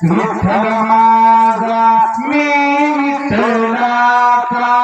विठ्ठल माझा मी विठ्ठलाचा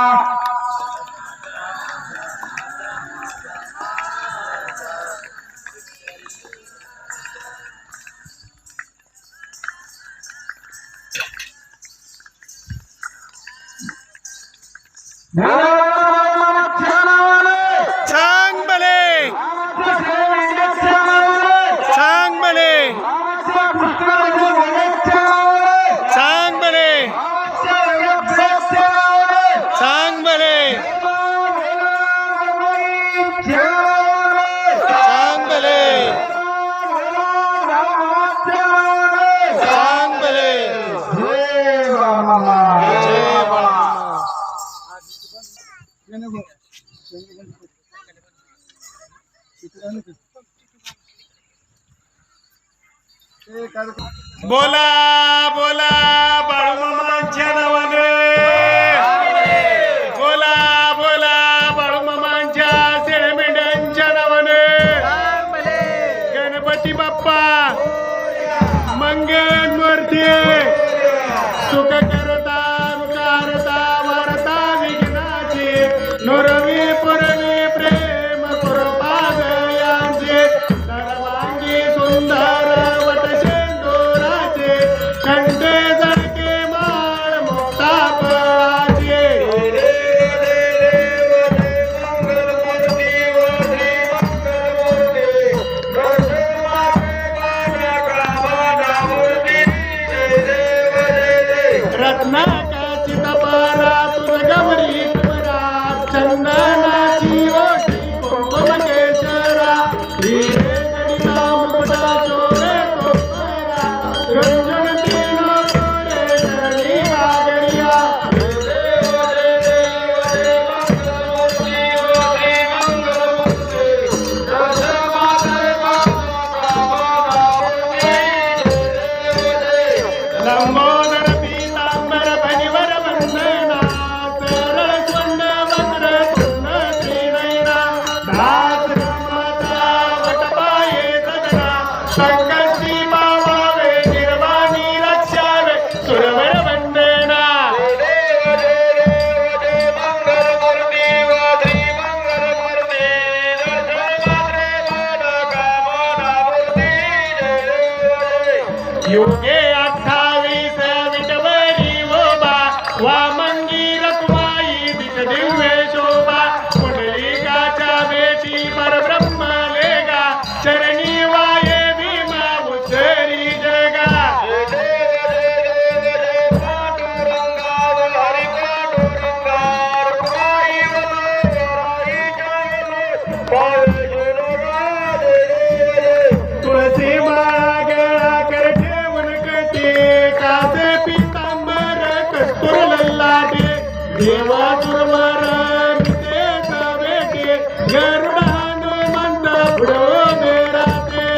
बोला बोला बाळूमामांच्या नावाने बोला बोला बाळूमामांच्या शेळमेंढ्यांच्या नावाने गणपती बाप्पा मंगल मूर्ती सुख करता विकारता वारता विघ्नाची नुरवी पुरवी प्रेम कृपा दयांचे सर्वांगी सुंदर कंठे जळके माळ मोठा पळाचे रत्नाकाची तपारा तुझ गमरी तुमरा चंदनाची ओटी कुंकुम केशरा हिरे जडिता मुकुटा चोरे तोरा लंबोदर पीतांबर भनिवर वंदना सरळ स्वर्ण वक्र पूर्ण श्रीनयना दास माता वटपाये सदना संकष्टी पावावे निर्वाणी रक्षावे सुरवर वंदना युगे 28 विटवरी वोबा वामंगी रखवाई दिस दिव्य शोभा पुंडलिकाच्या बेटी परब्रह्म लेगा चरणी वाये भीमा उचरी जगा तुळसी माळा गळा कर ठेवून कटी कासे पितांबर कस्तूर लल्लाटे देवा सुरवर नितेश बेटे गरुड हनुमंत पुढो बेराते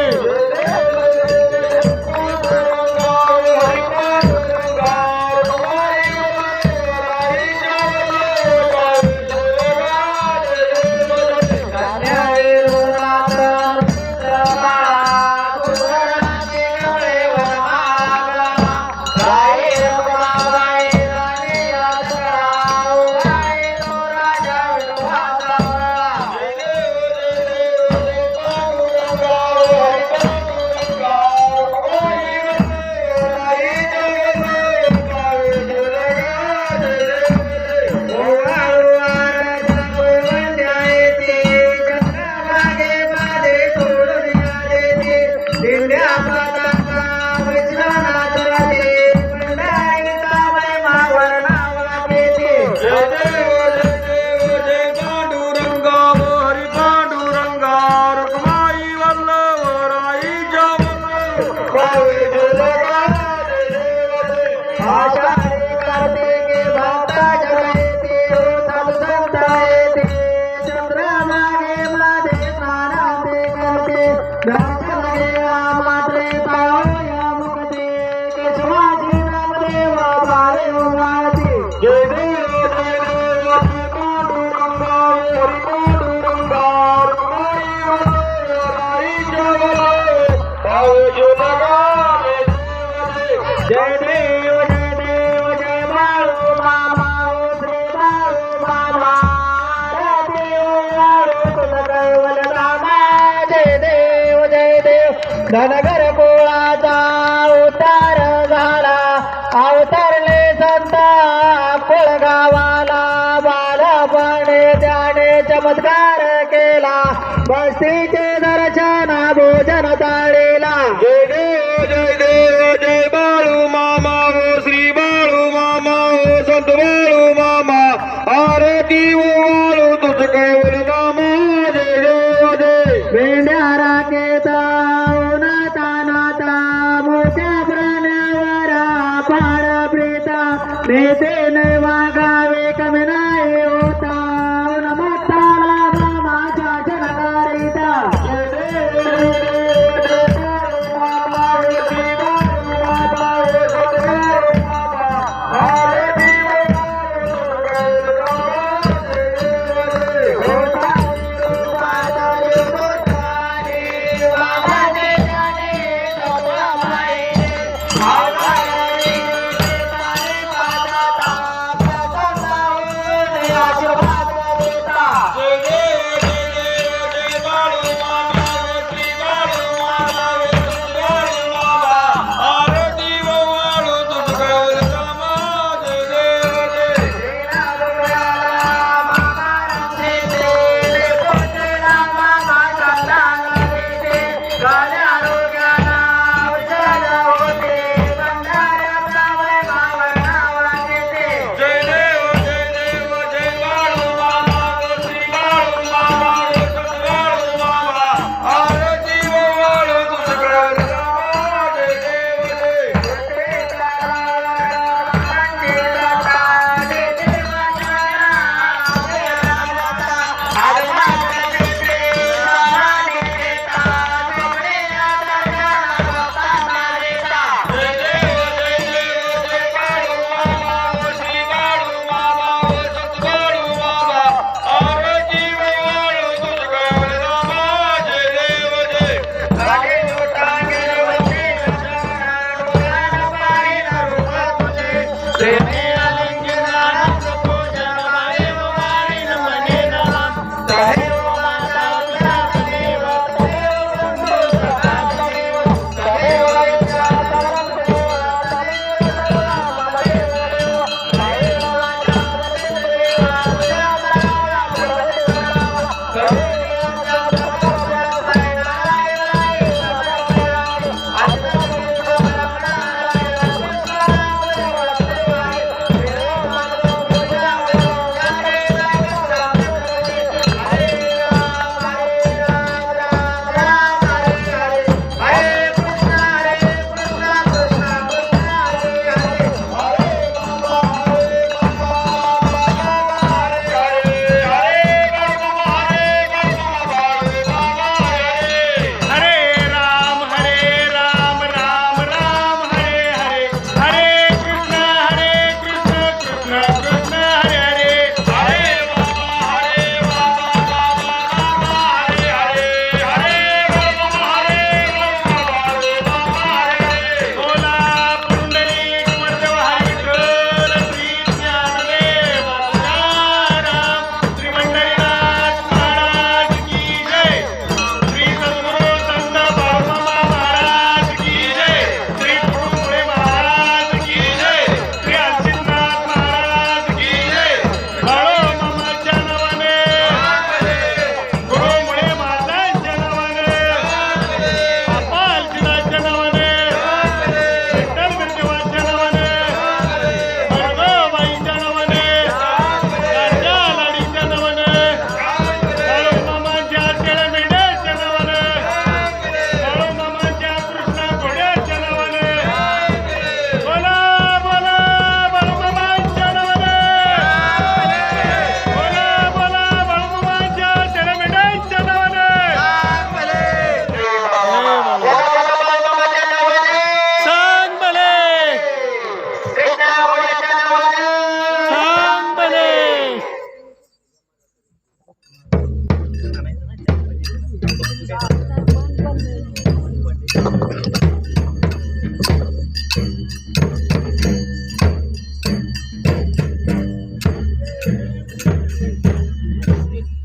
जय धनगर कुळाचा उतार झाला अवतरले संता कुळगावाला बालपणे त्याने चमत्कार केला बस्तीचे दर्शन भोजन ताळीला जय देव जय बाळू मामा हो श्री बाळू मामा हो संत बाळू मामा आरती हो बाळू तुझ कैवल नामा जय देव जय मेंढ्या राखेता नाता नाता मोठ्या प्राण्यावर पाड प्रीता नेतेने वागावे कमी नाही होता नमस्ताला मामाच्या जनकारिता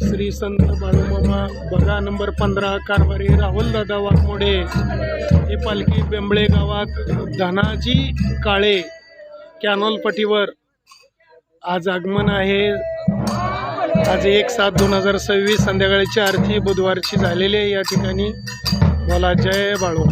श्री संत बाळूमामा बघा नंबर 15 कारभारी राहुल दादा वाघमोडे ही पालखी बेंबळे गावात धनाजी काळे कॅनॉल पटीवर आज आगमन आहे। आज 1/7/2026 संध्याकाळची आरती बुधवारची झालेली आहे या ठिकाणी। बोला जय बाळू।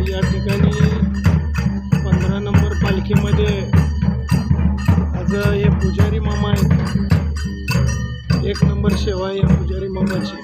या ठिकाणी 15 नंबर पालखीमध्ये आज हे पुजारी मामा आहेत। 1 नंबर सेवा या पुजारी मामाची।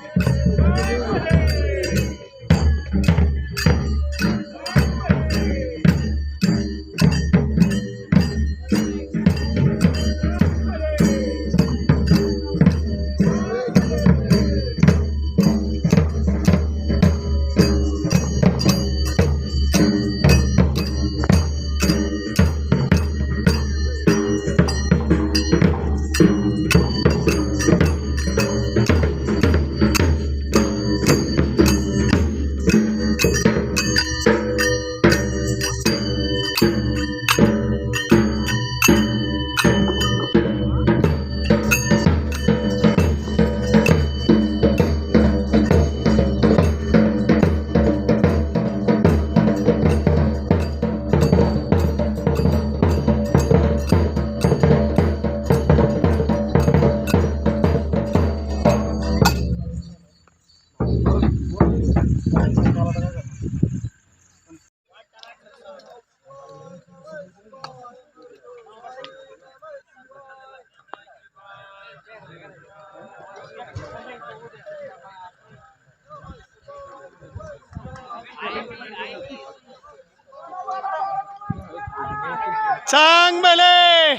चांगले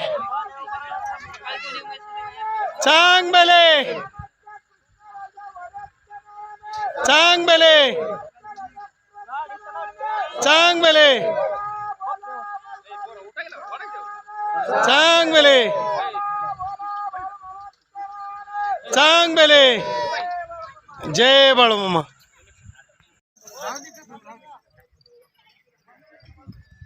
चांगले चांगले चांगले चांगले चांगले जय बाळू मामा।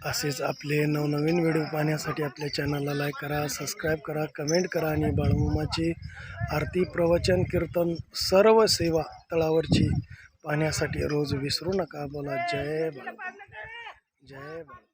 असेच आपले नवनवीन व्हिडिओ पाहण्यासाठी आपल्या चॅनलला लाईक करा, सबस्क्राईब करा, कमेंट करा आणि बाळूमामाची आरती, प्रवचन, कीर्तन सर्व सेवा तळावरची पाहण्यासाठी रोज विसरू नका। बोला जय बाळू, जय बाळू।